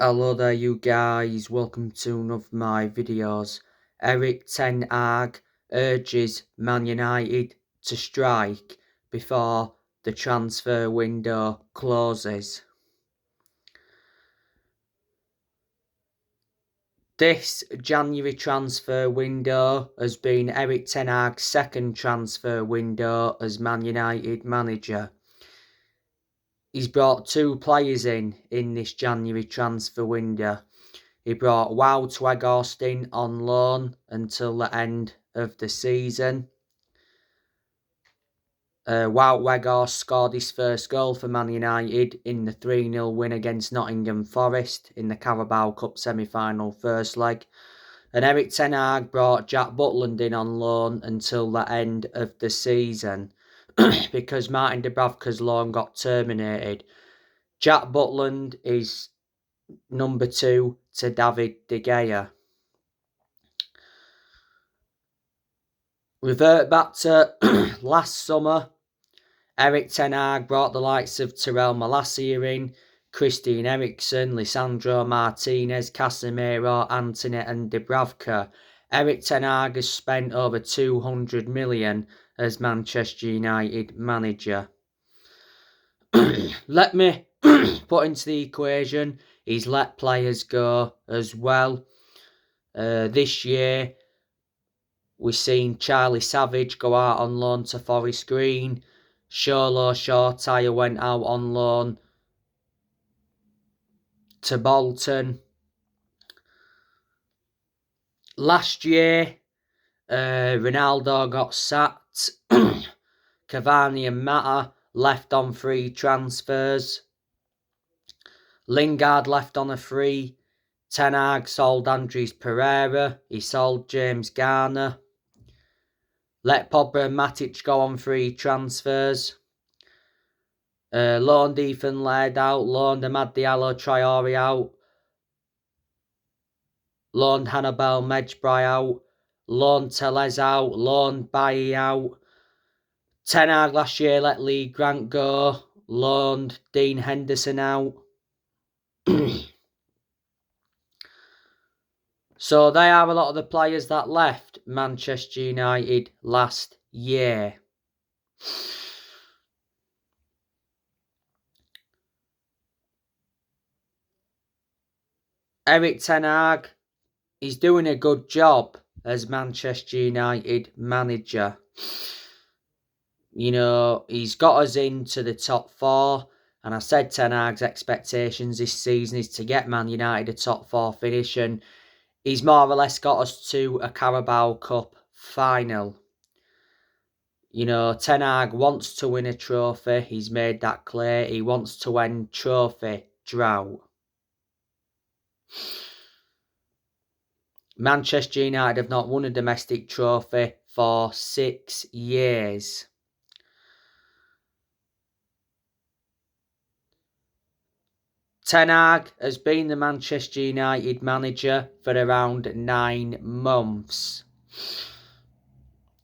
Hello there you guys, welcome to one of my videos. Erik Ten Hag urges Man United to strike before the transfer window closes. This January transfer window has been Erik Ten Hag's second transfer window as Man United manager. He's brought two players in this January transfer window. He brought Wout Weghorst on loan until the end of the season. Wout Weghorst scored his first goal for Man United in the 3-0 win against Nottingham Forest in the Carabao Cup semi-final first leg. And Erik Ten Hag brought Jack Butland in on loan until the end of the season because Martin Dubravka's loan got terminated. Jack Butland is number 2 to David De Gea. Revert back to last summer, Erik Ten Hag brought the likes of Tyrell Malacia in, Christian Eriksen, Lisandro Martinez, Casemiro, Antony and Dubravka. Erik Ten Hag has spent over 200 million as Manchester United manager. Let me put into the equation, he's let players go as well. This year, we've seen Charlie Savage go out on loan to Forest Green. Sholo Shortire went out on loan to Bolton. Last year, Ronaldo got sacked. Cavani and Mata left on free transfers. Lingard left on a free. Ten Hag sold Andres Pereira. He sold James Garner. Let Pogba and Matic go on free transfers. Loaned Ethan Laird out. Loaned Amad Diallo Traore out. Loaned Hannibal Mejbri out. Loaned Tellez out. Loaned Bailly out. Ten Hag last year let Lee Grant go. Loaned Dean Henderson out. So they are a lot of the players that left Manchester United last year. Erik Ten Hag is doing a good job as Manchester United manager. You know, he's got us into the top 4. And I said Ten Hag's expectations this season is to get Man United a top 4 finish. And he's more or less got us to a Carabao Cup final. You know, Ten Hag wants to win a trophy. He's made that clear. He wants to end trophy drought. Manchester United have not won a domestic trophy for 6 years. Ten Hag has been the Manchester United manager for around 9 months.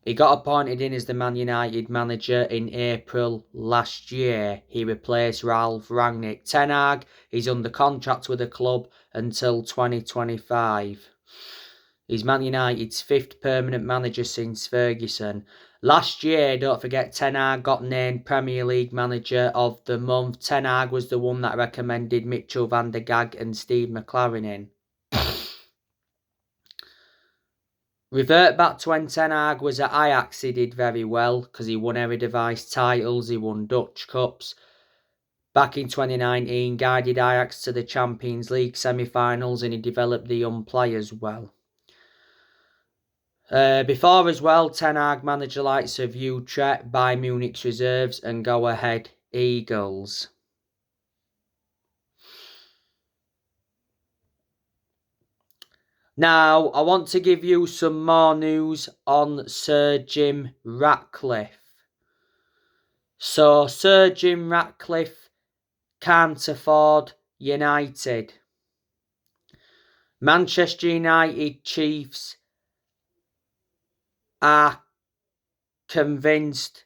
He got appointed in as the Man United manager in April last year. He replaced Ralf Rangnick. Ten Hag is under contract with the club until 2025. He's Man United's 5th permanent manager since Ferguson. Last year, don't forget, Ten Hag got named Premier League Manager of the Month. Ten Hag was the one that recommended Mitchell van der Gaag and Steve McLaren in. Revert back to when Ten Hag was at Ajax, he did very well because he won Eredivisie titles, he won Dutch Cups. Back in 2019, guided Ajax to the Champions League semi-finals and he developed the young players well. Before as well, Ten Hag managed the likes of Utrecht, Bayern Munich's reserves and Go Ahead Eagles. Now, I want to give you some more news on Sir Jim Ratcliffe. So, Sir Jim Ratcliffe can't afford United. Manchester United chiefs are convinced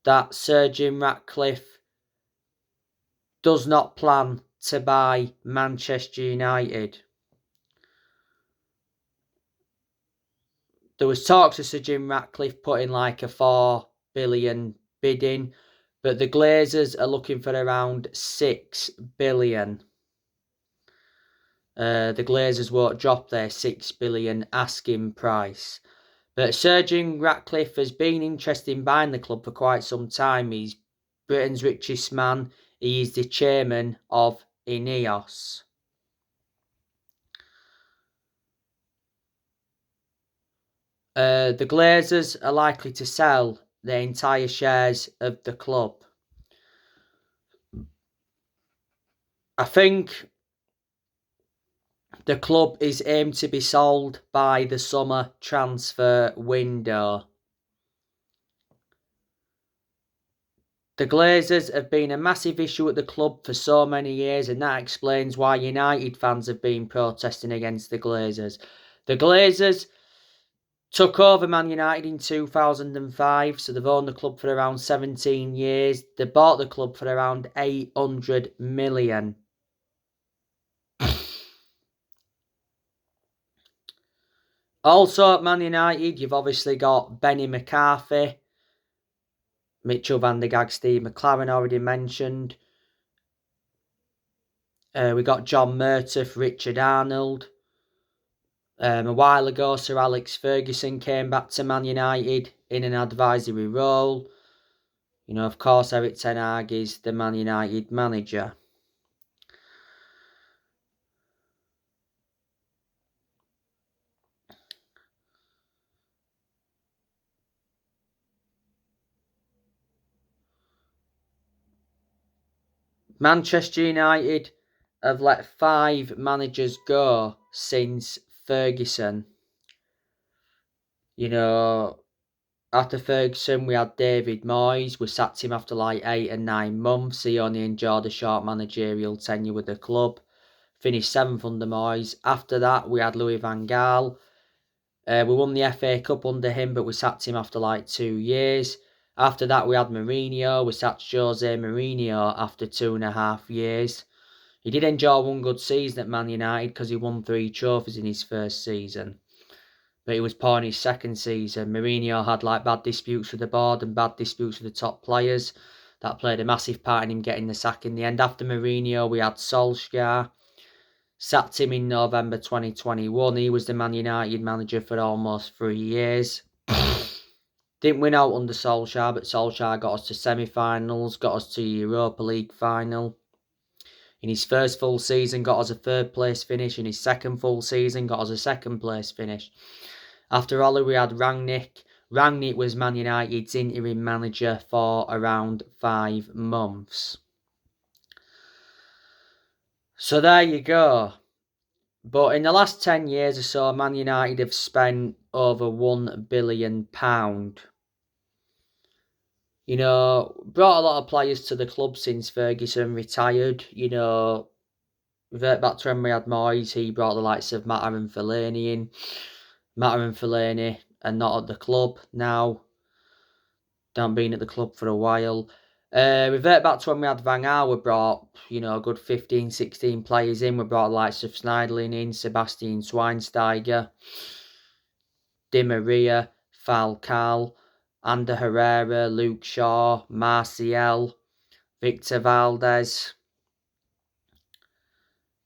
that Sir Jim Ratcliffe does not plan to buy Manchester United. There was talks of Sir Jim Ratcliffe putting like a 4 billion bid in, but the Glazers are looking for around 6 billion. The Glazers won't drop their 6 billion asking price. But Sir Jim Ratcliffe has been interested in buying the club for quite some time. He's Britain's richest man. He is the chairman of Ineos. The Glazers are likely to sell their entire shares of the club. I think the club is aimed to be sold by the summer transfer window. The Glazers have been a massive issue at the club for so many years, and that explains why United fans have been protesting against the Glazers. The Glazers took over Man United in 2005, so they've owned the club for around 17 years. They bought the club for around 800 million. Also at Man United, you've obviously got Benny McCarthy, Mitchell van der Gaag, Steve McLaren already mentioned. We got John Murtough, Richard Arnold. A while ago, Sir Alex Ferguson came back to Man United in an advisory role. You know, of course, Erik Ten Hag is the Man United manager. Manchester United have let 5 managers go since Ferguson. You know, after Ferguson, we had David Moyes. We sacked him after like 8 and 9 months. He only enjoyed a short managerial tenure with the club. Finished 7th under Moyes. After that, we had Louis van Gaal. We won the FA Cup under him, but we sacked him after like 2 years. After that, we had Mourinho. We sacked Jose Mourinho after 2.5 years. He did enjoy one good season at Man United because he won 3 trophies in his first season. But he was poor in his second season. Mourinho had like bad disputes with the board and bad disputes with the top players. That played a massive part in him getting the sack in the end. After Mourinho, we had Solskjaer. Sacked him in November 2021. He was the Man United manager for almost 3 years. Didn't win out under Solskjaer, but Solskjaer got us to semi-finals, got us to Europa League final. In his first full season, got us a 3rd place finish. In his second full season, got us a 2nd place finish. After Ole, we had Rangnick. Rangnick was Man United's interim manager for around 5 months. So there you go. But in the last 10 years or so, Man United have spent over £1 billion. You know, brought a lot of players to the club since Ferguson retired. You know, revert back to when we had Moyes, he brought the likes of Matter and Fellaini in. Matter and Fellaini are not at the club now. Don't been at the club for a while. Revert back to when we had Van Gaal, we brought, you know, a good 15, 16 players in. We brought the likes of Schneiderlin in, Sebastian Schweinsteiger, Di Maria, Falcao, Ander Herrera, Luke Shaw, Martial, Victor Valdez,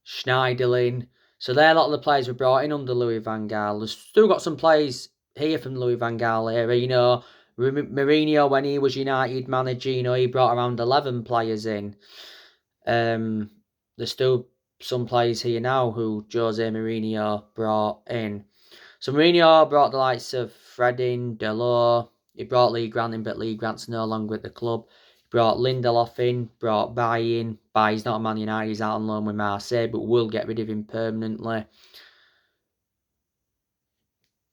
Schneiderlin. So they're a lot of the players we brought in under Louis van Gaal. There's still got some players here from Louis van Gaal era. You know, Mourinho, when he was United manager, you know, he brought around 11 players in. There's still some players here now who Jose Mourinho brought in. So Mourinho brought the likes of Fredin, Delors. He brought Lee Grant in, but Lee Grant's no longer at the club. He brought Lindelof in, brought Bailly in. Bailly's not a Man United, he's out on loan with Marseille, but we'll get rid of him permanently.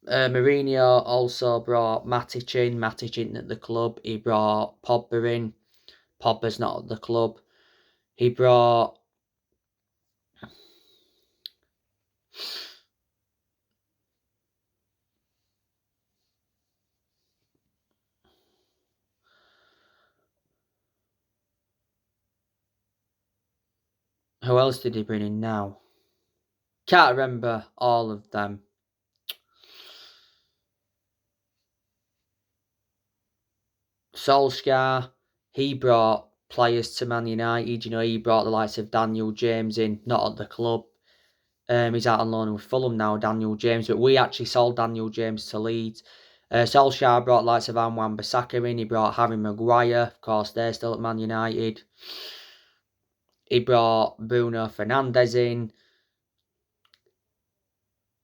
Mourinho also brought Matic in. Matic in at the club. He brought Pogba in. Pogba's not at the club. He brought... Who else did he bring in now? Can't remember all of them. Solskjaer, he brought players to Man United. You know, he brought the likes of Daniel James in, not at the club. He's out on loan with Fulham now, Daniel James. But we actually sold Daniel James to Leeds. Solskjaer brought the likes of Wan-Bissaka in. He brought Harry Maguire. Of course, they're still at Man United. He brought Bruno Fernandes in.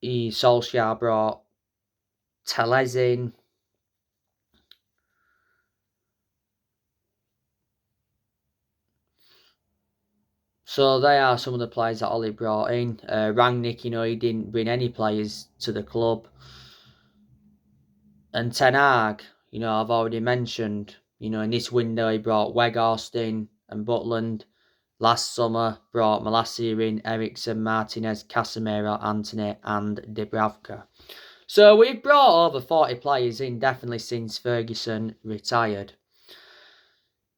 Solskjaer brought Telles in. So they are some of the players that Ollie brought in. Rangnick, you know, he didn't bring any players to the club. And Ten Hag, you know, I've already mentioned, you know, in this window he brought Weghorst in and Butland. Last summer, brought Malacia in, Eriksen, Martinez, Casemiro, Antony and Dubravka. So we've brought over 40 players in, definitely since Ferguson retired.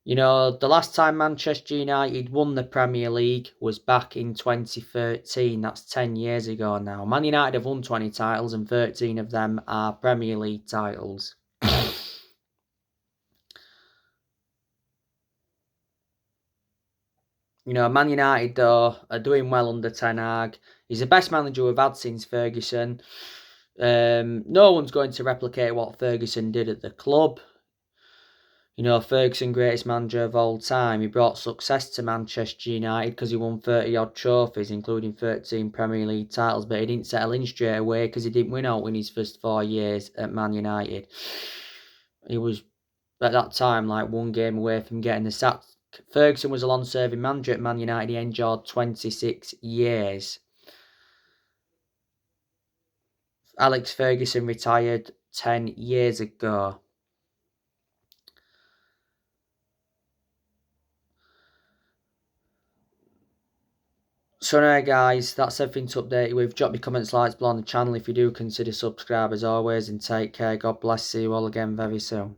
You know, the last time Manchester United won the Premier League was back in 2013. That's 10 years ago now. Man United have won 20 titles and 13 of them are Premier League titles. You know, Man United, though, are doing well under Ten Hag. He's the best manager we've had since Ferguson. No one's going to replicate what Ferguson did at the club. You know, Ferguson, greatest manager of all time. He brought success to Manchester United because he won 30-odd trophies, including 13 Premier League titles, but he didn't settle in straight away because he didn't win out in his first 4 years at Man United. He was, at that time, like one game away from getting the sack. Ferguson was a long-serving manager at Man United. He endured 26 years. Alex Ferguson retired 10 years ago. So anyway guys, that's everything to update you with. Drop your comments, likes below on the channel if you do consider subscribe as always, and take care. God bless you all again very soon.